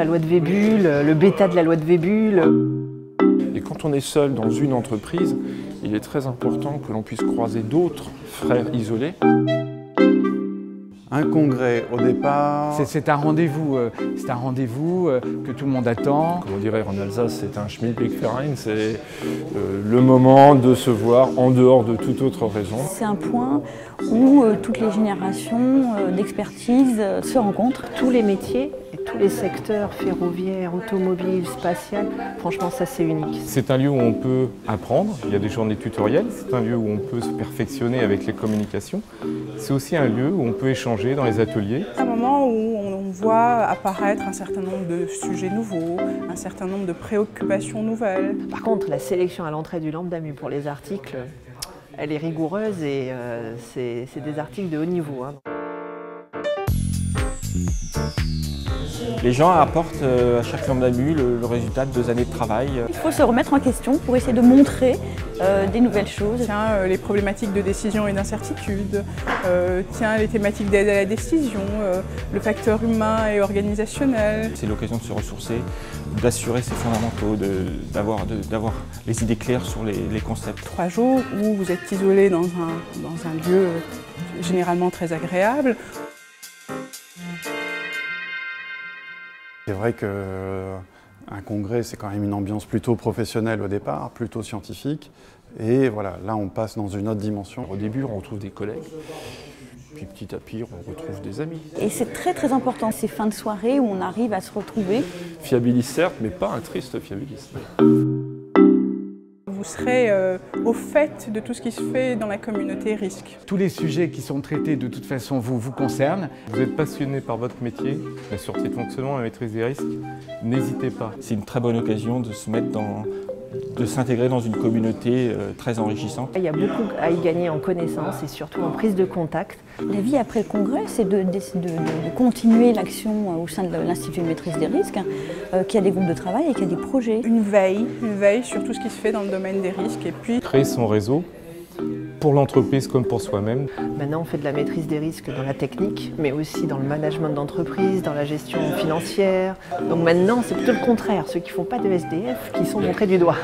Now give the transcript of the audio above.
la loi de Vébule, le bêta de la loi de Vébule. Et quand on est seul dans une entreprise, il est très important que l'on puisse croiser d'autres frères isolés. Un congrès, au départ... C'est un rendez-vous que tout le monde attend. Comme on dirait en Alsace, c'est un Schmilblickverein, c'est le moment de se voir en dehors de toute autre raison. C'est un point où toutes les générations d'expertise se rencontrent. Tous les métiers et tous les secteurs ferroviaires, automobiles, spatial, franchement ça c'est unique. C'est un lieu où on peut apprendre, il y a des journées tutoriels, c'est un lieu où on peut se perfectionner avec les communications. C'est aussi un lieu où on peut échanger dans les ateliers. Un moment où on voit apparaître un certain nombre de sujets nouveaux, un certain nombre de préoccupations nouvelles. Par contre, la sélection à l'entrée du Lambda-Mu pour les articles, elle est rigoureuse et c'est des articles de haut niveau. Les gens apportent à chaque Lambda-Mu le résultat de 2 années de travail. Il faut se remettre en question pour essayer de montrer des nouvelles choses. Tiens, les problématiques de décision et d'incertitude, tiens, les thématiques d'aide à la décision, le facteur humain et organisationnel. C'est l'occasion de se ressourcer, d'assurer ses fondamentaux, d'avoir les idées claires sur les concepts. 3 jours où vous êtes isolé dans un lieu généralement très agréable. C'est vrai qu'un congrès, c'est quand même une ambiance plutôt professionnelle au départ, plutôt scientifique. Et voilà, là on passe dans une autre dimension. Au début, on retrouve des collègues, puis petit à petit, on retrouve des amis. Et c'est très très important, ces fins de soirée où on arrive à se retrouver. Fiabiliste certes, mais pas un triste fiabiliste. Vous serez au fait de tout ce qui se fait dans la communauté risque. Tous les sujets qui sont traités de toute façon vous concernent. Vous êtes passionné par votre métier, la sûreté de fonctionnement, la maîtrise des risques, n'hésitez pas. C'est une très bonne occasion de s'intégrer dans une communauté très enrichissante. Il y a beaucoup à y gagner en connaissances et surtout en prise de contact. La vie après le congrès, c'est de continuer l'action au sein de l'Institut de maîtrise des risques, qui a des groupes de travail et qui a des projets. Une veille sur tout ce qui se fait dans le domaine des risques et puis Créer son réseau pour l'entreprise comme pour soi-même. Maintenant on fait de la maîtrise des risques dans la technique, mais aussi dans le management d'entreprise, dans la gestion financière. Donc maintenant c'est plutôt le contraire, ceux qui ne font pas de SDF qui sont montrés du doigt.